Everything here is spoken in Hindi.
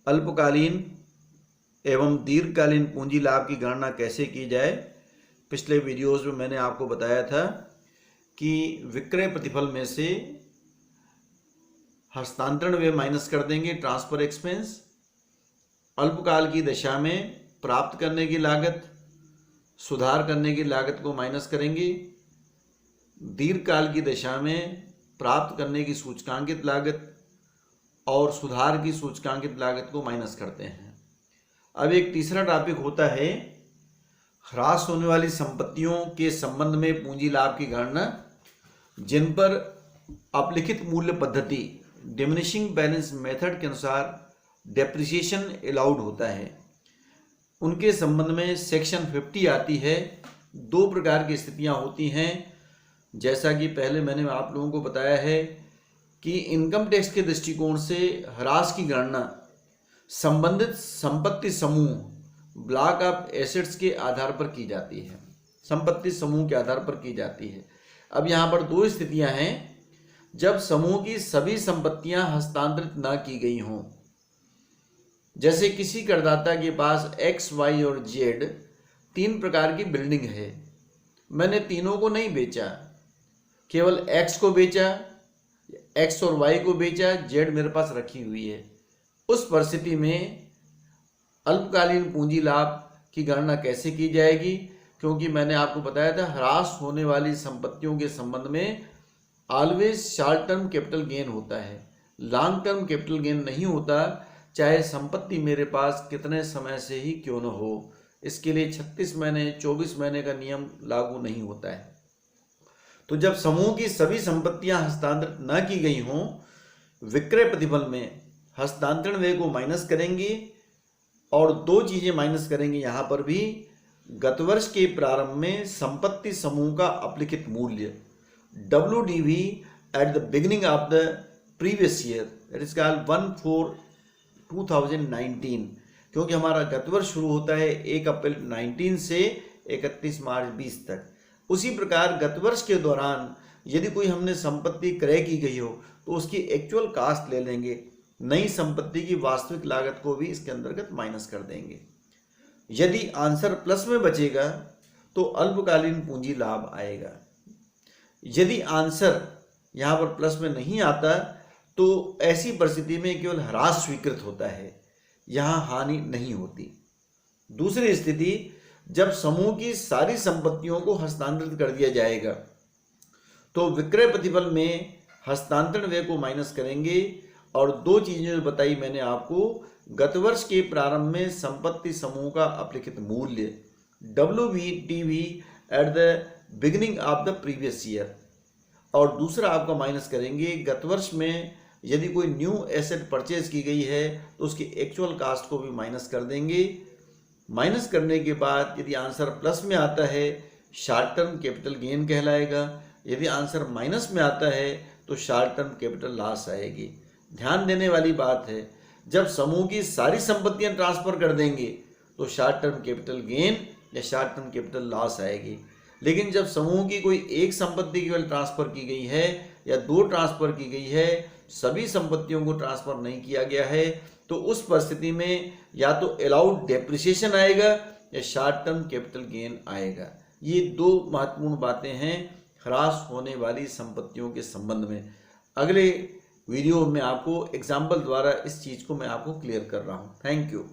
अल्पकालीन एवं दीर्घकालीन पूंजी लाभ की गणना कैसे की जाए। पिछले वीडियोस में मैंने आपको बताया था कि विक्रय प्रतिफल में से हस्तांतरण व्यय माइनस कर देंगे, ट्रांसफर एक्सपेंस। अल्पकाल की दशा में प्राप्त करने की लागत, सुधार करने की लागत को माइनस करेंगे। दीर्घकाल की दशा में प्राप्त करने की सूचकांकित लागत और सुधार की सूचकांकित लागत को माइनस करते हैं। अब एक तीसरा टॉपिक होता है ह्रास होने वाली संपत्तियों के संबंध में पूंजी लाभ की गणना, जिन पर अपलिखित मूल्य पद्धति डिमिनिशिंग बैलेंस मेथड के अनुसार डेप्रिसिएशन अलाउड होता है। उनके संबंध में सेक्शन 50 आती है। दो प्रकार की स्थितियां होती हैं, जैसा कि पहले मैंने आप लोगों को बताया है कि इनकम टैक्स के दृष्टिकोण से ह्रास की गणना संबंधित संपत्ति समूह ब्लॉक ऑफ एसेट्स के आधार पर की जाती है, संपत्ति समूह के आधार पर की जाती है। अब यहाँ पर दो स्थितियां हैं, जब समूह की सभी संपत्तियां हस्तांतरित न की गई हों। जैसे किसी करदाता के पास एक्स, वाई और जेड 3 प्रकार की बिल्डिंग है, मैंने तीनों को नहीं बेचा, केवल एक्स को बेचा, एक्स और वाई को बेचा, जेड मेरे पास रखी हुई है। उस परिस्थिति में अल्पकालीन पूंजी लाभ की गणना कैसे की जाएगी, क्योंकि मैंने आपको बताया था ह्रास होने वाली संपत्तियों के संबंध में always short term capital gain होता है, लॉन्ग टर्म कैपिटल गेन नहीं होता, चाहे संपत्ति मेरे पास कितने समय से ही क्यों न हो। इसके लिए 36 महीने 24 महीने का नियम लागू नहीं होता है। तो जब समूह की सभी संपत्तियां हस्तांतरित न की गई हों, विक्रय प्रतिफल में हस्तांतरण व्यय को माइनस करेंगे और दो चीजें माइनस करेंगे यहाँ पर भी। गत वर्ष के प्रारंभ में संपत्ति समूह का अपलिखित मूल्य WDV at the beginning of the previous year, that is called 1/4/2019, क्योंकि हमारा गत वर्ष शुरू होता है 1 अप्रैल 19 से 31 मार्च 20 तक। उसी प्रकार गत वर्ष के दौरान यदि कोई हमने संपत्ति क्रय की गई हो तो उसकी एक्चुअल कास्ट ले लेंगे, नई संपत्ति की वास्तविक लागत को भी इसके अंतर्गत माइनस कर देंगे। यदि आंसर प्लस में बचेगा तो अल्पकालीन पूंजी लाभ आएगा। यदि आंसर यहाँ पर प्लस में नहीं आता तो ऐसी परिस्थिति में केवल ह्रास स्वीकृत होता है, यहाँ हानि नहीं होती। दूसरी स्थिति, जब समूह की सारी संपत्तियों को हस्तांतरित कर दिया जाएगा तो विक्रय प्रतिफल में हस्तांतरण व्यय को माइनस करेंगे और दो चीजें जो बताई मैंने आपको, गत वर्ष के प्रारंभ में संपत्ति समूह का अपलिखित मूल्य WDV at the beginning of the previous year, और दूसरा आपका माइनस करेंगे गत वर्ष में यदि कोई न्यू एसेट परचेज की गई है तो उसकी एक्चुअल कास्ट को भी माइनस कर देंगे। माइनस करने के बाद यदि आंसर प्लस में आता है शॉर्ट टर्म कैपिटल गेन कहलाएगा, यदि आंसर माइनस में आता है तो शॉर्ट टर्म कैपिटल लॉस आएगी। ध्यान देने वाली बात है, जब समूह की सारी संपत्तियां ट्रांसफर कर देंगे तो शॉर्ट टर्म कैपिटल गेन या शॉर्ट टर्म कैपिटल लॉस आएगी, लेकिन जब समूह की कोई एक संपत्ति केवल ट्रांसफर की गई है या दो ट्रांसफर की गई है, सभी संपत्तियों को ट्रांसफर नहीं किया गया है, तो उस परिस्थिति में या तो अलाउड डेप्रिसिएशन आएगा या शॉर्ट टर्म कैपिटल गेन आएगा। ये दो महत्वपूर्ण बातें हैं ह्रास होने वाली संपत्तियों के संबंध में। अगले वीडियो में आपको एग्जाम्पल द्वारा इस चीज़ को मैं आपको क्लियर कर रहा हूँ। Thank you.